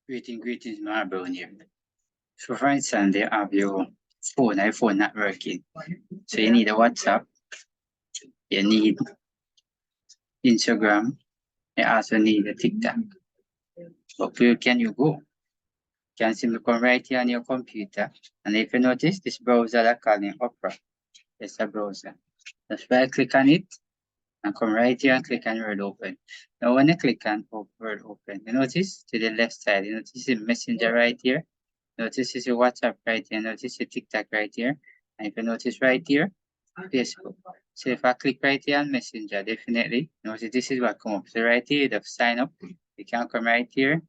Greetings, Marble here. So for instance, they have your iPhone not working. So you need a WhatsApp, you need Instagram, you also need a TikTok. But where can you go? You can simply come right here on your computer. And if you notice, this browser that calling Opera, it's a browser. Just right click on it and come right here and click on Word Open. Now when you click on Word Open, you notice to the left side, you notice the Messenger right here. Notice is your WhatsApp right here. Notice your TikTok right here. And if you notice right here, Facebook. So if I click right here on Messenger, definitely notice this is what come up. So right here, you have sign up. You can come right here.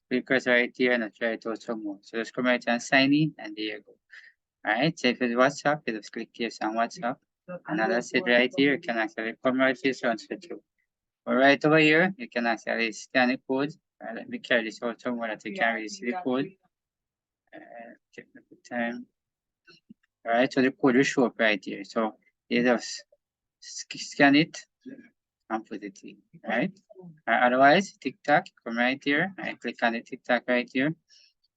Click right here and I try it out some more. So just come right here and sign in, and there you go. Alright, so if it's WhatsApp, you just click here on WhatsApp. And as I said right here, you can actually come right here, transfer to. But right over here, you can actually scan the code. Let me carry this out somewhere that you can really see the code. Check the time. Alright, so the code will show up right here. So you just scan it and put it in. Right? Otherwise, TikTok, come right here and click on the TikTok right here.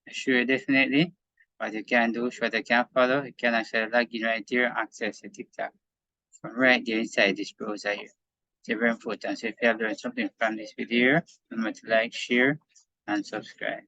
Show you definitely what you can do, what you can follow. You can actually log in right here and access the TikTok from right there inside this browser here. It's very important. So if you have learned something from this video, remember to like, share, and subscribe.